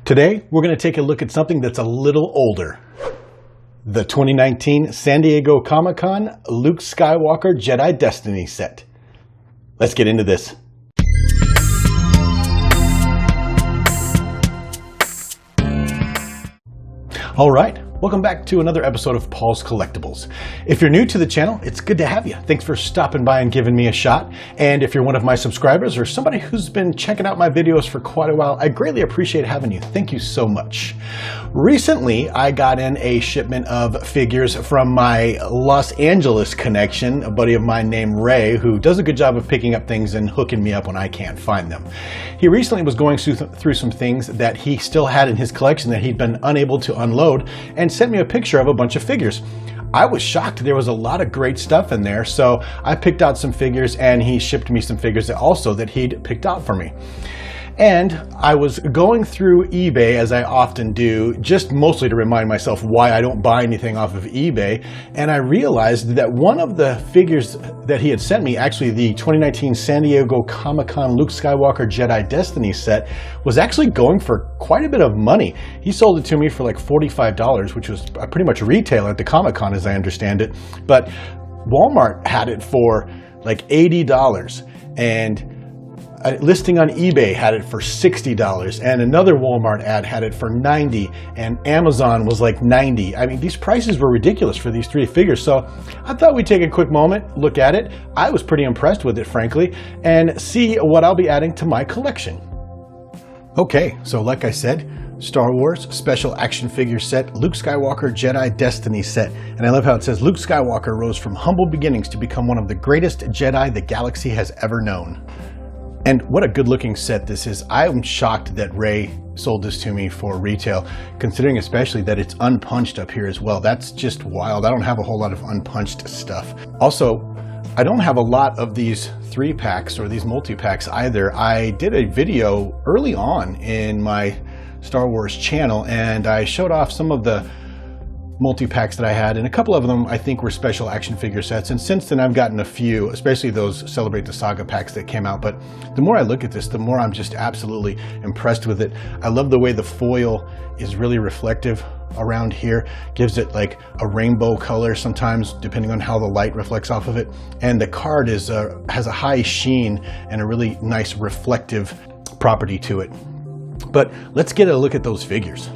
Today, we're going to take a look at something that's a little older. The 2019 San Diego Comic-Con Luke Skywalker Jedi Destiny set. Let's get into this. All right. Welcome back to another episode of Paul's Collectibles. If you're new to the channel, it's good to have you. Thanks for stopping by and giving me a shot. And if you're one of my subscribers or somebody who's been checking out my videos for quite a while, I greatly appreciate having you. Thank you so much. Recently, I got in a shipment of figures from my Los Angeles connection, a buddy of mine named Ray, who does a good job of picking up things and hooking me up when I can't find them. He recently was going through some things that he still had in his collection that he'd been unable to unload, and sent me a picture of a bunch of figures. I was shocked. There was a lot of great stuff in there, so I picked out some figures and he shipped me some figures that he'd picked out for me. And I was going through eBay, as I often do, just mostly to remind myself why I don't buy anything off of eBay. And I realized that one of the figures that he had sent me, actually the 2019 San Diego Comic-Con Luke Skywalker Jedi Destiny set, was actually going for quite a bit of money. He sold it to me for like $45, which was pretty much retail at the Comic-Con as I understand it. But Walmart had it for like $80, and a listing on eBay had it for $60, and another Walmart ad had it for $90, and Amazon was like $90. I mean, these prices were ridiculous for these three figures, so I thought we'd take a quick moment, look at it. I was pretty impressed with it, frankly, and see what I'll be adding to my collection. Okay, so like I said, Star Wars Special Action Figure Set, Luke Skywalker Jedi Destiny Set. And I love how it says, Luke Skywalker rose from humble beginnings to become one of the greatest Jedi the galaxy has ever known. And what a good looking set this is. I'm shocked that Ray sold this to me for retail, considering especially that it's unpunched up here as well. That's just wild. I don't have a whole lot of unpunched stuff. Also, I don't have a lot of these 3-packs or these multi-packs either. I did a video early on in my Star Wars channel and I showed off some of the multi-packs that I had, and a couple of them I think were special action figure sets, and since then I've gotten a few, especially those Celebrate the Saga packs that came out. But the more I look at this, the more I'm just absolutely impressed with it. I love the way the foil is really reflective around here, gives it like a rainbow color sometimes depending on how the light reflects off of it, and the card is has a high sheen and a really nice reflective property to it. But let's get a look at those figures.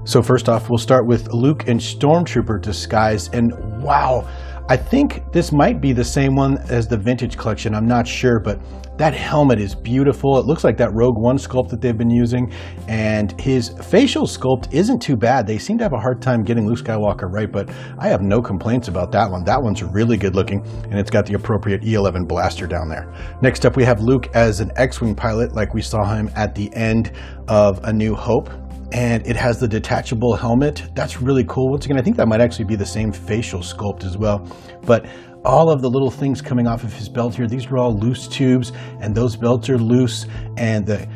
So first off, we'll start with Luke in Stormtrooper disguise, and wow, I think this might be the same one as the vintage collection. I'm not sure, but that helmet is beautiful. It looks like that Rogue One sculpt that they've been using, and his facial sculpt isn't too bad. They seem to have a hard time getting Luke Skywalker right, but I have no complaints about that one. That one's really good looking, and it's got the appropriate E11 blaster down there. Next up, we have Luke as an X-Wing pilot, like we saw him at the end of A New Hope. And it has the detachable helmet. That's really cool. Once again, I think that might actually be the same facial sculpt as well. But all of the little things coming off of his belt here, these are all loose tubes, and those belts are loose, and the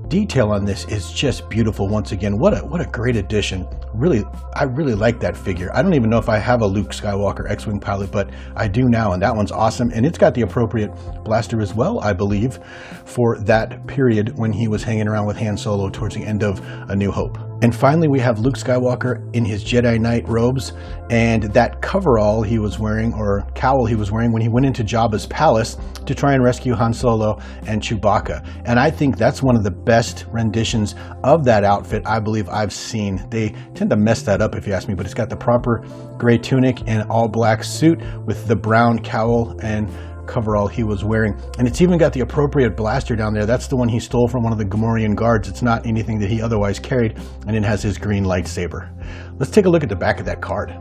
detail on this is just beautiful. Once again, what a great addition. I really like that figure. I don't even know if I have a Luke Skywalker X-Wing pilot, but I do now, and that one's awesome. And it's got the appropriate blaster as well, I believe, for that period when he was hanging around with Han Solo towards the end of A New Hope. And finally, we have Luke Skywalker in his Jedi Knight robes and that coverall he was wearing, or cowl he was wearing, when he went into Jabba's palace to try and rescue Han Solo and Chewbacca. And I think that's one of the best renditions of that outfit I believe I've seen. They tend to mess that up if you ask me, but it's got the proper gray tunic and all black suit with the brown cowl and coverall he was wearing, and it's even got the appropriate blaster down there. That's the one he stole from one of the Gamorrean guards. It's not anything that he otherwise carried, and it has his green lightsaber. Let's take a look at the back of that card.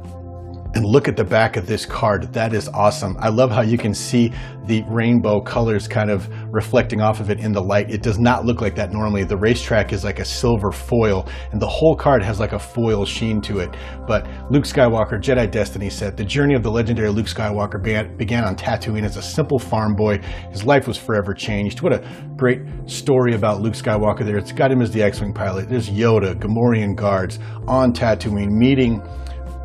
And look at the back of this card. That is awesome. I love how you can see the rainbow colors kind of reflecting off of it in the light. It does not look like that normally. The racetrack is like a silver foil, and the whole card has like a foil sheen to it. But Luke Skywalker Jedi Destiny set, the journey of the legendary Luke Skywalker began on Tatooine as a simple farm boy. His life was forever changed. What a great story about Luke Skywalker there. It's got him as the X-Wing pilot. There's Yoda, Gamorrean guards on Tatooine, meeting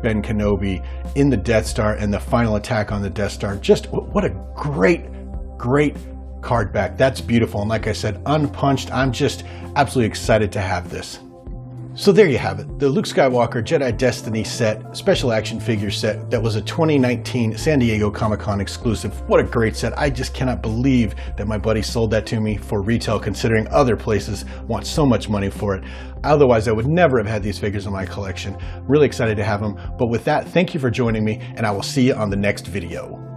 Ben Kenobi in the Death Star and the final attack on the Death Star. Just what a great card back. That's beautiful. And like I said, unpunched. I'm just absolutely excited to have this. So there you have it, the Luke Skywalker Jedi Destiny set, special action figure set that was a 2019 San Diego Comic-Con exclusive. What a great set. I just cannot believe that my buddy sold that to me for retail, considering other places want so much money for it. Otherwise, I would never have had these figures in my collection. Really excited to have them. But with that, thank you for joining me, and I will see you on the next video.